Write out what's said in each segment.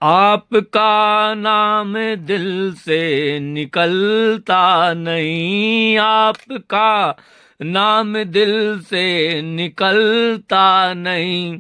आपका नाम दिल से निकलता नहीं, आपका नाम दिल से निकलता नहीं।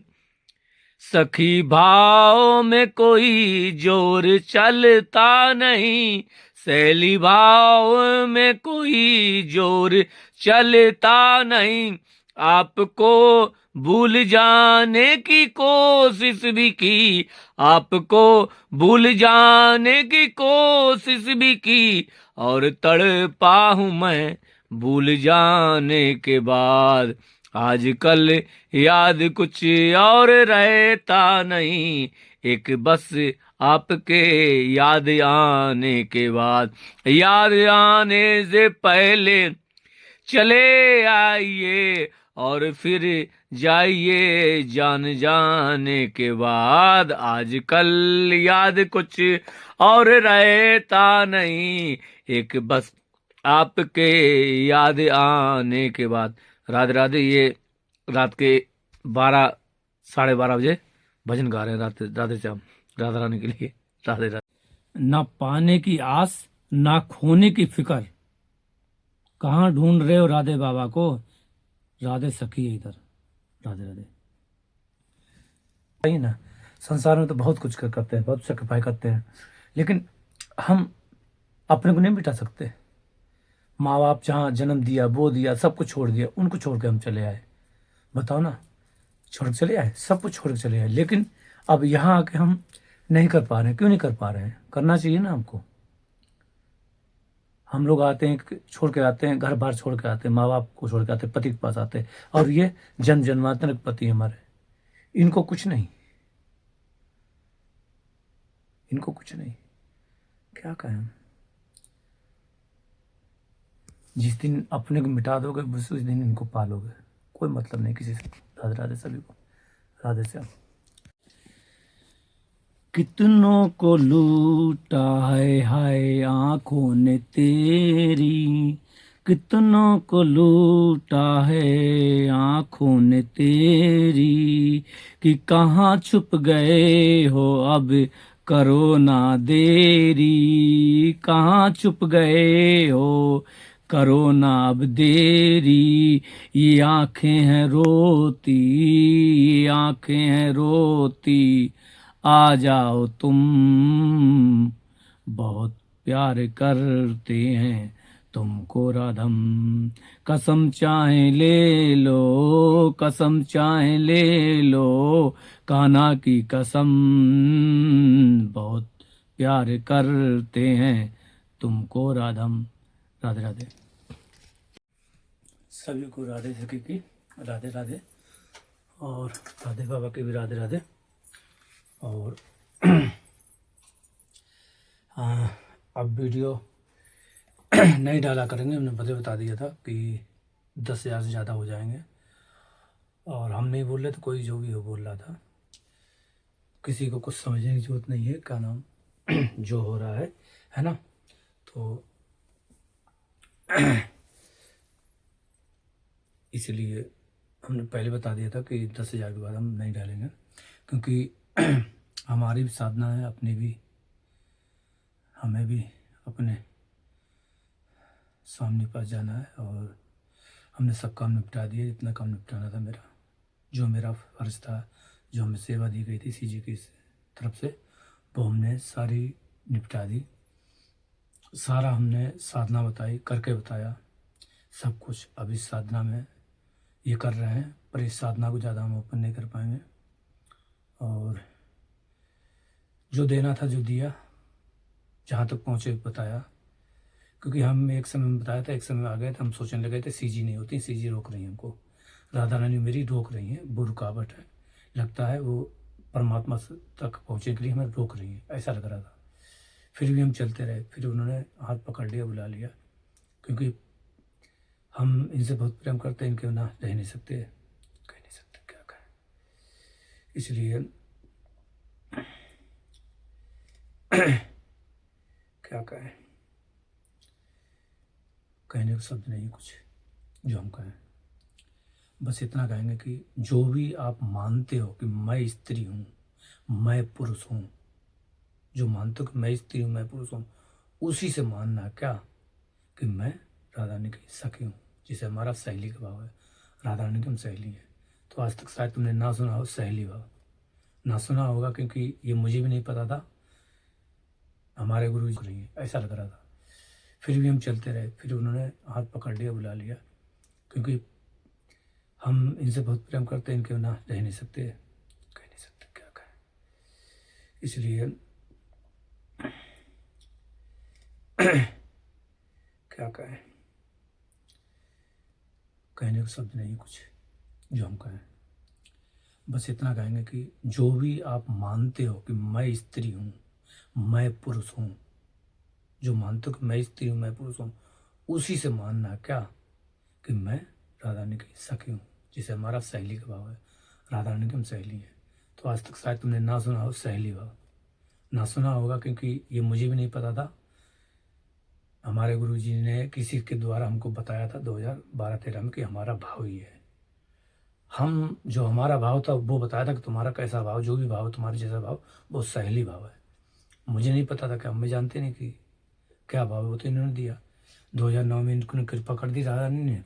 सखी भाव में कोई जोर चलता नहीं, सैली भाव में कोई जोर चलता नहीं। आपको भूल जाने की कोशिश भी की, आपको भूल जाने की कोशिश भी की, और तड़पा हूं मैं भूल जाने के बाद। आजकल याद कुछ और रहता नहीं, एक बस आपके याद आने के बाद। याद आने से पहले चले आइए और फिर जाइए जान जाने के बाद। आजकल याद कुछ और रहता नहीं, एक बस आपके याद आने के बाद। राधे राधे। ये रात के 12 साढ़े 12 बजे भजन गा रहे हैं राधे राधे श्याम, राधा रानी के लिए। राधे राधे। ना पाने की आस ना खोने की फिक्र, कहाँ ढूंढ रहे हो राधे बाबा को, राधे सखी है इधर। राधे राधे। सही ना। संसार में तो बहुत कुछ करते हैं, बहुत सेक्रीफाई करते हैं, लेकिन हम अपने को नहीं मिटा सकते। माँ बाप जहाँ जन्म दिया, वो दिया, सब कुछ छोड़ दिया, उनको छोड़ के हम चले आए। बताओ ना, छोड़ के चले आए, सब कुछ छोड़ के चले आए, लेकिन अब यहाँ आके हम नहीं कर पा रहे हैं। क्यों नहीं कर पा रहे हैं? करना चाहिए ना हमको। हम लोग आते हैं, छोड़ के आते हैं, घर बार छोड़ के आते हैं, माँ बाप को छोड़ के आते हैं, पति के पास आते हैं, और ये जन्म जन्मांतर के पति हमारे, इनको कुछ नहीं, इनको कुछ नहीं। क्या कहें हम? जिस दिन अपने को मिटा दोगे उस दिन इनको पालोगे। कोई मतलब नहीं किसी से। राधे राधे सभी को। राधे श्याम। कितनों को लूटा है हाय आंखों ने तेरी, कितनों को लूटा है आंखों ने तेरी, कि कहाँ छुप गए हो अब करो ना देरी, कहाँ छुप गए हो करो ना अब देरी। ये आंखें हैं रोती, ये आंखें हैं रोती, आ जाओ तुम, बहुत प्यार करते हैं तुमको राधम। कसम चाहे ले लो, कसम चाहे ले लो, कान्हा की कसम, बहुत प्यार करते हैं तुमको राधम। राधे राधे। सभी को राधे सखी की राधे राधे, और राधे बाबा के भी राधे राधे। और हाँ, अब वीडियो नहीं डाला करेंगे। हमने बता दिया था कि 10,000 से ज़्यादा हो जाएंगे, और हम नहीं बोल रहे तो कोई जो भी हो बोल रहा था। किसी को कुछ समझने की जरूरत नहीं है, क्या नाम जो हो रहा है ना। तो इसलिए हमने पहले बता दिया था कि 10,000 के बाद हम नहीं डालेंगे, क्योंकि हमारी भी साधना है, अपनी भी, हमें भी अपने स्वामी पास जाना है। और हमने सब काम निपटा दिए, इतना काम निपटाना था मेरा, जो मेरा फर्ज था, जो हमें सेवा दी गई थी सीजी की तरफ से, वो हमने सारी निपटा दी। सारा हमने साधना बताई, करके बताया सब कुछ। अब इस साधना में ये कर रहे हैं, पर इस साधना को ज़्यादा हम ओपन नहीं कर पाएंगे। और जो देना था जो दिया, जहाँ तक पहुँचे बताया, क्योंकि हम एक समय में बताया था, एक समय आ गए थे, हम सोचने लगे थे सीजी नहीं होती, सीजी रोक रही है हमको, राधा रानी मेरी रोक रही है, वो रुकावट है, लगता है वो परमात्मा तक पहुँचने के लिए हमें रोक रही है, ऐसा लग रहा था। फिर भी हम चलते रहे। फिर उन्होंने हाथ पकड़ लिया, बुला लिया, क्योंकि हम इनसे बहुत प्रेम करते हैं, इनके बिना रह नहीं सकते, कह नहीं सकते, क्या कहें। इसलिए क्या कहें, कहने को शब्द नहीं कुछ जो हम कहें। बस इतना कहेंगे कि जो भी आप मानते हो कि मैं स्त्री हूँ, मैं पुरुष हूँ, जो मानते हो कि मैं स्त्री हूँ मैं पुरुष हूँ, उसी से मानना क्या कि मैं राधा रानी की सखी हूँ, जिसे हमारा सहेली का भाव है। राधा रानी की हम सहेली हैं। तो आज तक शायद तुमने ना सुना हो सहेली भाव, ना सुना होगा, क्योंकि ये मुझे भी नहीं पता था, हमारे गुरु जी नहीं है, ऐसा लग रहा था। फिर भी हम चलते रहे, फिर उन्होंने हाथ पकड़ लिया, बुला लिया, क्योंकि हम इनसे बहुत प्रेम करते हैं, इनके बिना रह नहीं सकते, कह नहीं सकते, क्या कहें। इसलिए क्या कहें, कहने को शब्द नहीं कुछ जो हम कहें। बस इतना कहेंगे कि जो भी आप मानते हो कि मैं स्त्री हूँ मैं पुरुष हूँ, जो मानते हो कि मैं स्त्री हूँ मैं पुरुष हूँ, उसी से मानना क्या कि मैं राधा रानी की सखी हूँ, जिसे हमारा सहेली का भाव है। राधा रानी की हम सहेली हैं। तो आज तक शायद तुमने ना सुना हो सहेली भाव, ना सुना होगा, क्योंकि ये मुझे भी नहीं पता था, हमारे गुरु जी ने किसी के द्वारा हमको बताया था 2012-13 में कि हमारा भाव ये है। हम जो हमारा भाव था वो बताया था कि तुम्हारा कैसा भाव, जो भी भाव तुम्हारे जैसा भाव, वो सहेली भाव है। मुझे नहीं पता था, कि हम भी जानते नहीं कि क्या भाव है, वो तो इन्होंने दिया। 2009 में इनको कृपा कर दी राधा रानी ने।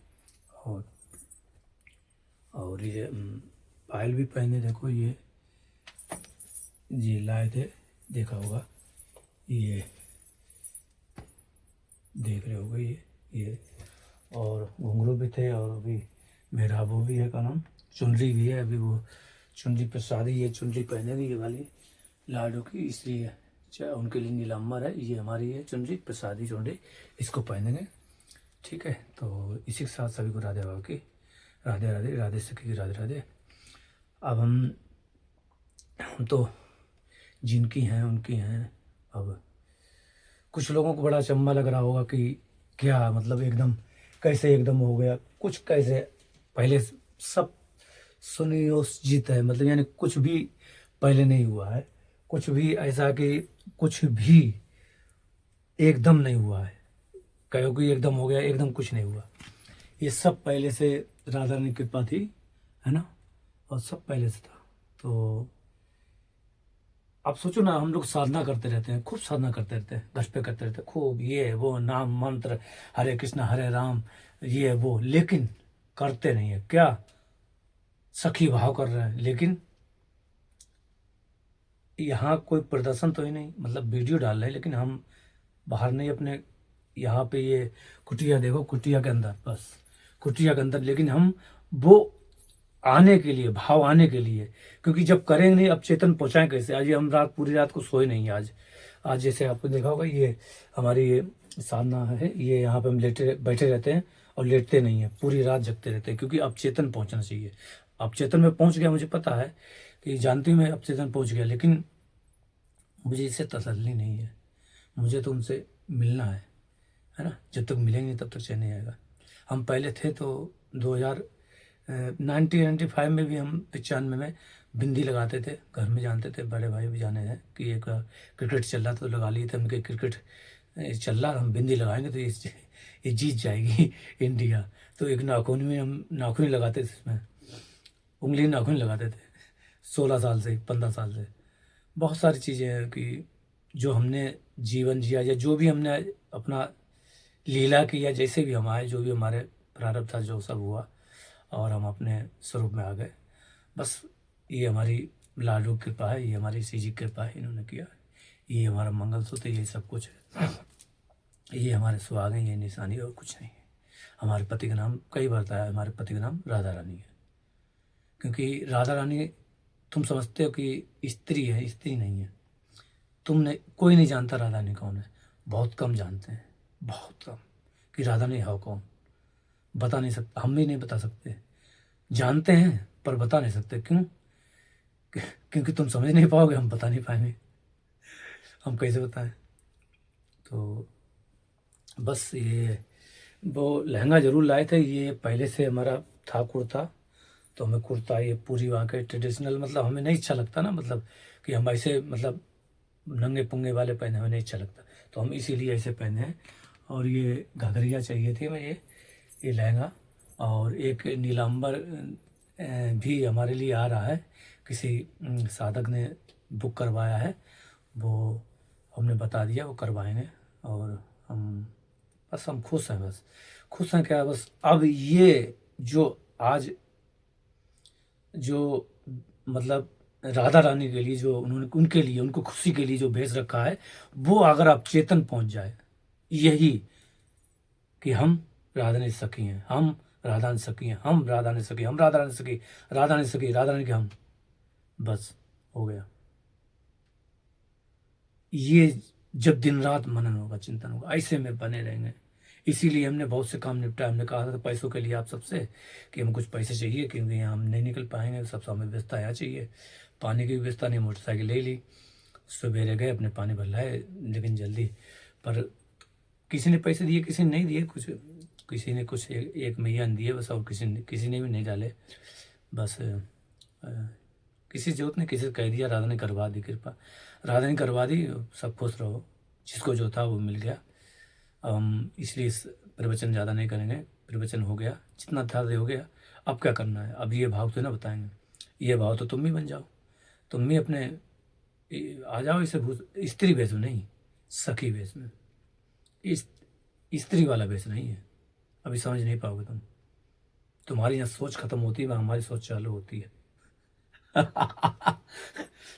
और ये पायल भी पहने, देखो ये लाए थे, देखा होगा, ये देख रहे होगे, ये और घुंघरू भी थे, और अभी मेरा वो भी है, का नाम चुनरी भी है, अभी वो चुनरी प्रसादी, ये चुनरी पहनेगी ये वाली लाडू की, इसलिए उनके लिए नीलांबर है, ये हमारी है चुनरी प्रसादी चुनरी, इसको पहनेंगे। ठीक है, तो इसी के साथ सभी को राधे बाबा की राधे राधे, राधे सखी की राधे राधे। अब हम तो जिनकी हैं उनकी हैं। अब कुछ लोगों को बड़ा अचंभा लग रहा होगा कि क्या मतलब एकदम कैसे एकदम हो गया, कुछ कैसे पहले सब सुनियोजित है, मतलब यानी कुछ भी पहले नहीं हुआ है, कुछ भी ऐसा कि कुछ भी एकदम नहीं हुआ है, कहो कि एकदम हो गया, एकदम कुछ नहीं हुआ। ये सब पहले से राधा रानी की कृपा थी, है ना, और सब पहले से था। तो आप सोचो ना, हम लोग साधना करते रहते हैं, खूब साधना करते रहते हैं, घर पे करते रहते हैं खूब, ये वो नाम मंत्र, हरे कृष्णा हरे राम, ये वो, लेकिन करते नहीं है क्या, सखी भाव कर रहे हैं, लेकिन यहाँ कोई प्रदर्शन तो ही नहीं, मतलब वीडियो डाल रहे हैं, लेकिन हम बाहर नहीं, अपने यहाँ पे ये कुटिया देखो, कुटिया के अंदर, बस कुटिया के अंदर, लेकिन हम वो आने के लिए, भाव आने के लिए, क्योंकि जब करेंगे नहीं, अब चेतन पहुंचाएं कैसे। आज ये हम पूरी रात को सोए नहीं आज जैसे आपको देखा होगा, ये हमारी ये साधना है, ये यहाँ पे हम बैठे रहते हैं और लेटते नहीं है, पूरी रात जगते रहते हैं, क्योंकि अब चेतन पहुंचना चाहिए। अब चेतन में पहुंच गया, मुझे पता है कि जानती हूँ मैं अब चेतन पहुंच गया, लेकिन मुझे इससे तसल्ली नहीं है, मुझे तो उनसे मिलना है ना, जब तक मिलेंगे तब तक चैन नहीं आएगा। हम पहले थे तो 1995 में भी हम 95 में बिंदी लगाते थे, घर में जानते थे, बड़े भाई भी जाने हैं कि एक क्रिकेट चल रहा था तो लगा लिए थे, हम कि क्रिकेट चल रहा, हम बिंदी लगाएंगे तो ये जीत जाएगी इंडिया। तो एक नाखून में हम नाखून लगाते थे, इसमें उंगली नाखून लगाते थे 16 साल से, 15 साल से। बहुत सारी चीज़ें हैं कि जो हमने जीवन जिया, या जो भी हमने अपना लीला की, या जैसे भी हम आए, जो भी हमारे प्रारब्ध था, जो सब हुआ, और हम अपने स्वरूप में आ गए। बस ये हमारी लाडू की कृपा है, ये हमारी सी जी कृपा है, इन्होंने किया, ये हमारा मंगलसूत्र, ये सब कुछ है, ये हमारे सुहाग हैं, ये निशानी, और कुछ नहीं है। हमारे पति का नाम कई बार बताया, हमारे पति का नाम राधा रानी है, क्योंकि राधा रानी तुम समझते हो कि स्त्री है, स्त्री नहीं है। तुमने कोई नहीं जानता राधा रानी कौन है, बहुत कम जानते हैं, बहुत कम, कि राधा रानी है कौन, बता नहीं सकता, हम भी नहीं बता सकते, जानते हैं पर बता नहीं सकते। क्यों? क्योंकि तुम समझ नहीं पाओगे, हम बता नहीं पाएंगे, हम कैसे बताएं। तो बस ये वो लहंगा जरूर लाए थे, ये पहले से हमारा था कुर्ता, तो हमें कुर्ता ये पूरी वहाँ के ट्रेडिशनल, मतलब हमें नहीं अच्छा लगता ना, मतलब कि हम ऐसे मतलब नंगे पुंगे वाले पहने, हमें नहीं अच्छा लगता, तो हम इसीलिए ऐसे पहने हैं। और ये घघरिया चाहिए थी हमें, ये लहंगा, और एक नीलांबर भी हमारे लिए आ रहा है, किसी साधक ने बुक करवाया है, वो हमने बता दिया, वो करवाएंगे। और हम खुश हैं, बस खुश हैं क्या, बस अब ये जो आज जो मतलब राधा रानी के लिए जो उन्होंने उनके लिए उनको खुशी के लिए जो भेज रखा है, वो अगर आप चेतन पहुंच जाए, यही कि हम राधा ने सखी हैं, हम राधा ने सखी हैं, हम राधा ने सखी, हम राधा ने सखी, राधा ने सखी, राधा ने के हम, बस हो गया। ये जब दिन रात मनन होगा, चिंतन होगा, ऐसे में बने रहेंगे। इसीलिए हमने बहुत से काम निपटाए। हमने कहा था पैसों के लिए आप सबसे कि हमें कुछ पैसे चाहिए, क्योंकि यहाँ हम नहीं निकल पाएंगे, सब हमें व्यवस्था यहाँ चाहिए। पानी की व्यवस्था नहीं, मोटरसाइकिल ले ली, सवेरे गए अपने पानी भर लाए, लेकिन जल्दी। पर किसी ने पैसे दिए, किसी ने नहीं दिए, कुछ किसी ने कुछ एक मैया ने दिए बस, और किसी ने भी नहीं डाले बस। किसी जरूरत ने किसी से कह दिया, राधा ने करवा दी कृपा, राधा ने करवा दी, सब खुश रहो। जिसको जो था वो मिल गया। अब हम इसलिए इस प्रवचन ज़्यादा नहीं करेंगे, प्रवचन हो गया, जितना था हो गया। अब क्या करना है, अब ये भाव तो ना बताएंगे, ये भाव तो तुम भी बन जाओ, तुम भी अपने आ जाओ इसे स्त्री भेष में, नहीं सखी भेष में। इस स्त्री वाला भेष नहीं है, अभी समझ नहीं पाओगे तुम। तुम्हारी यहाँ सोच खत्म होती है, वहाँ हमारी सोच चालू होती है।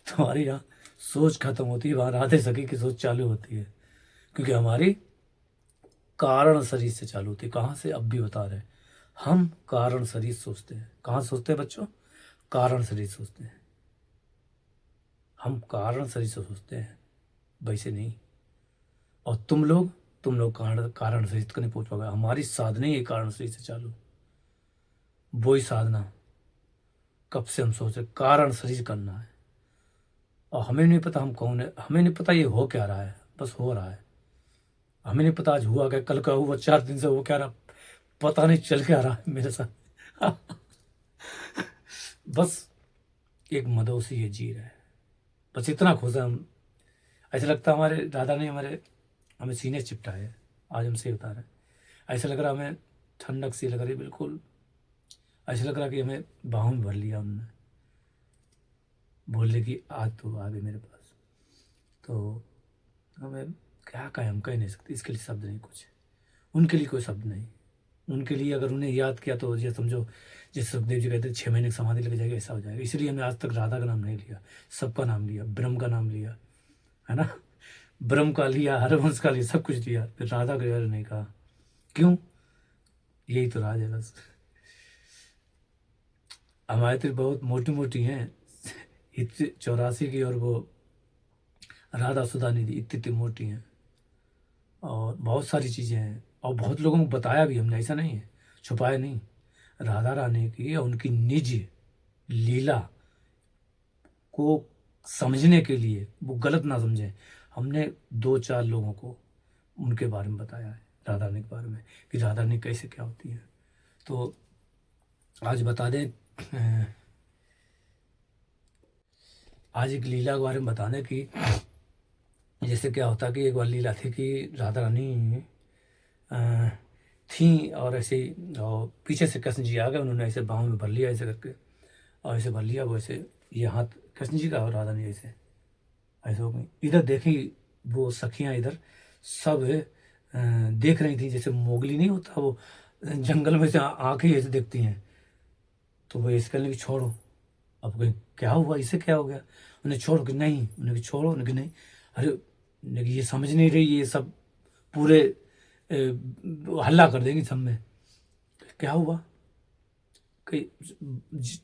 तुम्हारी यहाँ सोच खत्म होती है, वहाँ राधे सखी की सोच चालू होती है, क्योंकि हमारी कारण शरीर से चालू होती है। कहाँ से, अब भी बता रहे, हम कारण शरीर सोचते हैं। कहाँ सोचते हैं बच्चों, कारण शरीर सोचते हैं, हम कारण शरीर से सोचते हैं, वैसे नहीं। और तुम लोग कारण शरीर तक नहीं पहुंच पाओगे। हमारी साधना ही कारण शरीर से चालू, वही साधना कब से हम सोच रहे कारण शरीर करना है। और हमें नहीं पता हम कौन है, हमें नहीं पता ये हो क्या रहा है, बस हो रहा है। हमें नहीं पता आज हुआ क्या, कल का हुआ, 4 दिन से हो क्या रहा, पता नहीं चल क्या रहा है मेरे साथ। बस एक मदोसी ये जी रहा है, बस इतना खुश है हम। ऐसा लगता है हमारे दादा ने हमें सीने चिपटा है, आज हमसे बता रहे। ऐसा लग रहा हमें ठंडक सी लग रही, बिल्कुल ऐसा लग रहा कि हमें बाहों में भर लिया उन्होंने, बोलने की आज तो आ गई मेरे पास। तो हमें क्या कहें, हम कह नहीं सकते, इसके लिए शब्द नहीं कुछ, उनके लिए कोई शब्द नहीं। उनके लिए अगर उन्हें याद किया तो ये समझो जैसे सुखदेव जी कहते 6 महीने की समाधि लग जाएगी, ऐसा हो जाएगा। इसलिए हमने आज तक राधा का नाम नहीं लिया, सबका नाम लिया, ब्रह्म का नाम लिया, है ना, ब्रह्म का लिया, हरवंश का लिया, सब कुछ लिया, फिर राधा का यार नहीं कहा। क्यों, यही तो राज है बस। हमारी तो बहुत मोटी मोटी हैं, 84 की, और वो राधा सुधा निधि इतनी मोटी हैं, और बहुत सारी चीज़ें हैं, और बहुत लोगों को बताया भी हमने, ऐसा नहीं है, छुपाया नहीं। राधा रानी की और उनकी निज लीला को समझने के लिए, वो गलत ना समझें, हमने 2-4 लोगों को उनके बारे में बताया है, राधा रानी के बारे में, कि राधा रानी कैसे क्या होती है। तो आज बता दें, आज एक लीला के बारे में बता दें कि जैसे क्या होता कि एक बार लीला थी कि राधा रानी थी, और ऐसे ही और पीछे से कृष्ण जी आ गए, उन्होंने ऐसे बाहों में भर लिया ऐसे करके, और ऐसे भर लिया, वो ऐसे ये हाथ कृष्ण जी का और राधा ने ऐसे ऐसे हो गई। इधर देखी वो सखियाँ, इधर सब देख रही थी, जैसे मोगली नहीं होता वो जंगल में से आंखें ऐसे देखती हैं, तो वो ऐसे करने की छोड़ो, अब कहीं क्या हुआ, इसे क्या हो गया, उन्हें छोड़ो कि नहीं, उन्हें कि छोड़ो, उन्हें कि नहीं, अरे उन्हें कि ये समझ नहीं रही, ये सब पूरे हल्ला कर देंगी सब में, क्या हुआ कि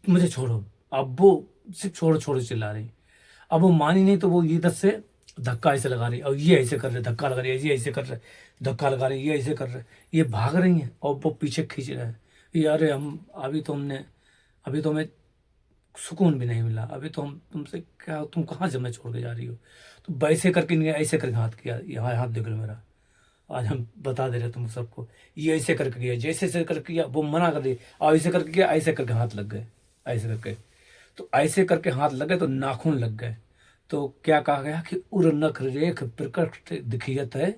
मुझे छोड़ो। अब वो सिर्फ छोड़ो छोड़ो चिल्ला रही, अब वो मानी नहीं, तो वो इधर से धक्का ऐसे लगा रही, और ये ऐसे कर रहे, धक्का लगा रही है, ये ऐसे कर रहे, धक्का लगा रही, ये ऐसे कर रहे, ये भाग रही हैं, और वो पीछे खींच रहे हैं। यार हम अभी तो हमें सुकून भी नहीं मिला, अभी तो हम तुमसे क्या, तुम कहाँ से हमें छोड़ के जा रही हो। तो वैसे करके नहीं, ऐसे करके हाथ किया, यहाँ हाथ देख लो मेरा, आज हम बता दे रहे तुम सबको, ये ऐसे करके किया, जैसे ऐसे करके किया, वो मना कर दी, और ऐसे करके किया, ऐसे करके हाथ लग गए, ऐसे करके, तो ऐसे करके हाथ लग गए तो नाखून लग गए। तो क्या कहा गया कि उर नख रेख प्रकट दिखियत है,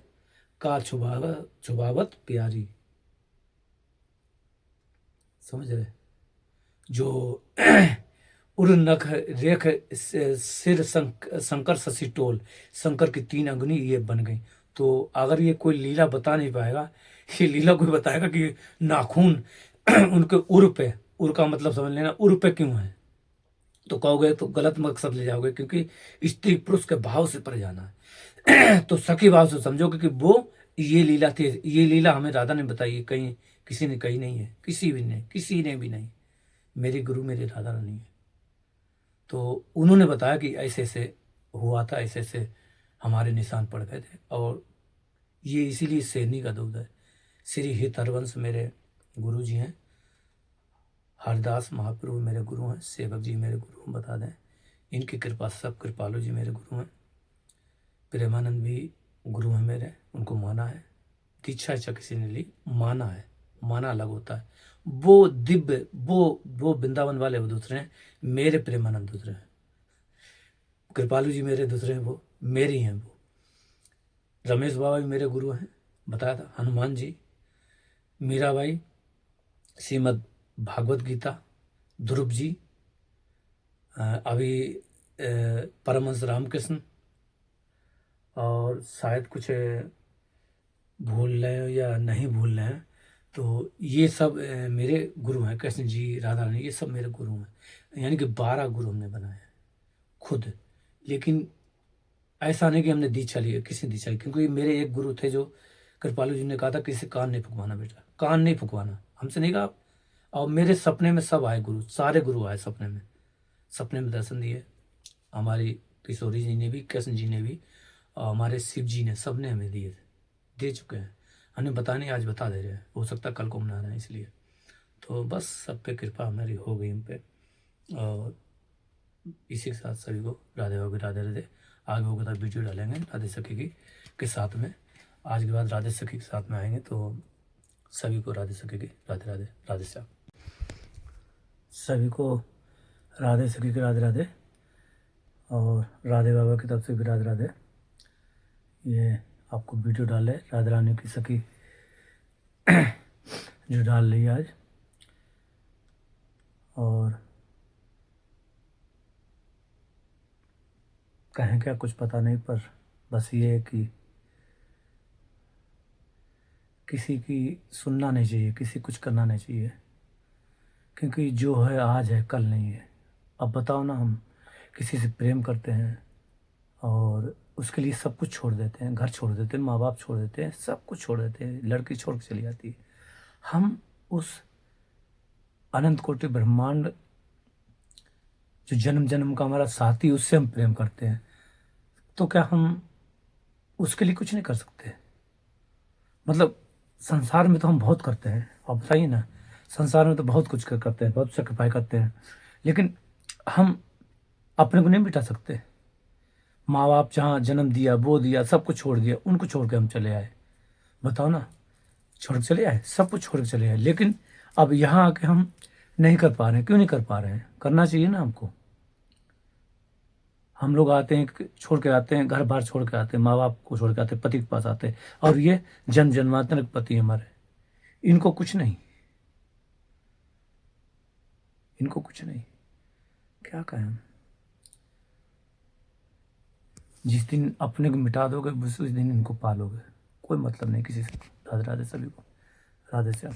का छुबावत प्यारी। समझ रहे, जो उर नख रेख सिर शंकर शशि टोल, शंकर की 3 अंगुनी ये बन गई। तो अगर ये कोई लीला बता नहीं पाएगा, ये लीला कोई बताएगा कि नाखून उनके उर पे, उर का मतलब समझ लेना उर पे क्यों है, तो कहोगे तो गलत मकसद ले जाओगे, क्योंकि स्त्री पुरुष के भाव से परे जाना है। तो सखी भाव से समझोगे कि वो ये लीला थी, ये लीला हमें राधा ने बताई है, कहीं किसी ने कही नहीं है, किसी ने भी नहीं, मेरी गुरु मेरी राधा रानी है। तो उन्होंने बताया कि ऐसे ऐसे हुआ था, ऐसे ऐसे हमारे निशान पड़ गए थे, और ये इसीलिए शेरनी का दूध है। श्री हित हरवंश मेरे गुरु जी हैं, हरदास महाप्रभु मेरे गुरु हैं, सेवक जी मेरे गुरु हैं, बता दें इनकी कृपा से सब कृपालु जी मेरे गुरु हैं, प्रेमानंद भी गुरु हैं मेरे, उनको माना है। दीक्षा इच्छा किसी ने ली, माना है, माना अलग होता है। वो दिव्य वो वृंदावन वाले वो दूसरे हैं, मेरे प्रेमानंद दूसरे हैं, कृपालु जी मेरे दूसरे हैं, वो मेरी हैं। वो रमेश बाबा भी मेरे गुरु हैं, बताया था, हनुमान जी, मीराबाई, श्रीमद् भागवत गीता, ध्रुव जी, अभी परमहंस रामकृष्ण, और शायद कुछ भूल रहे हो या नहीं भूल रहे हैं, तो ये सब मेरे गुरु हैं। कृष्ण जी, राधा रानी, ये सब मेरे गुरु हैं। यानी कि 12 गुरु हमने बनाए हैं खुद। लेकिन ऐसा नहीं कि हमने दीक्षा ली है, किसी ने दीक्षा ली, क्योंकि मेरे एक गुरु थे जो कृपालु जी ने कहा था किसी कान नहीं फुकवाना बेटा, कान नहीं फुकवाना, हमसे नहीं कहा। और मेरे सपने में सब आए गुरु, सारे गुरु आए सपने में दर्शन दिए। हमारी किशोरी जी ने भी, कृष्ण जी ने भी, और हमारे शिव जी ने, सब ने हमें दिए थे, दे चुके हैं। हमें बता नहीं, आज बता दे रहे हैं, हो सकता है कल को मना रहे हैं, इसलिए। तो बस सब पे कृपा हमारी हो गई हम पे, और इसी के साथ सभी को राधे होगी, राधे राधे। आगे होगा तो वीडियो डालेंगे राधे सखी की के साथ में, आज के बाद राधे सखी के साथ में आएंगे। तो सभी को राधे सखी की राधे राधे, राधे श्याम। सभी को राधे सखी की राधे राधे, और राधे बाबा की तरफ से भी राधे राधे। ये आपको वीडियो डाले राधा रानी की सखी जो डाल रही है आज, और कहें क्या कुछ पता नहीं, पर बस ये है कि किसी की सुनना नहीं चाहिए, किसी कुछ करना नहीं चाहिए, क्योंकि जो है आज है, कल नहीं है। अब बताओ ना, हम किसी से प्रेम करते हैं और उसके लिए सब कुछ छोड़ देते हैं, घर छोड़ देते हैं, माँ बाप छोड़ देते हैं, सब कुछ छोड़ देते हैं, लड़की छोड़ के चली जाती है। हम उस अनंत कोटि ब्रह्मांड जो जन्म जन्म का हमारा साथी, उससे हम प्रेम करते हैं, तो क्या हम उसके लिए कुछ नहीं कर सकते? मतलब संसार में तो हम बहुत करते हैं, आप बताइए ना, संसार में तो बहुत कुछ करते हैं, बहुत सेक्रीफाई करते हैं, लेकिन हम अपने को नहीं मिटा सकते। माँ बाप जहाँ जन्म दिया, वो दिया, सब कुछ छोड़ दिया, उनको छोड़ के हम चले आए, बताओ ना, छोड़ के चले आए, सब कुछ छोड़ के चले आए। लेकिन अब यहाँ आके हम नहीं कर पा रहे हैं, क्यों नहीं कर पा रहे हैं? करना चाहिए ना हमको। हम लोग आते हैं, छोड़ के आते हैं, घर बार छोड़ के आते हैं, माँ बाप को छोड़ के आते हैं, पति के पास आते हैं, और ये जन्म जन्मांतर के पति हमारे, इनको कुछ नहीं, इनको कुछ नहीं, क्या कहें हम? जिस दिन अपने को मिटा दोगे, उस दिन इनको पालोगे, कोई मतलब नहीं किसी से। राधे राधे सभी को, राधे श्याम।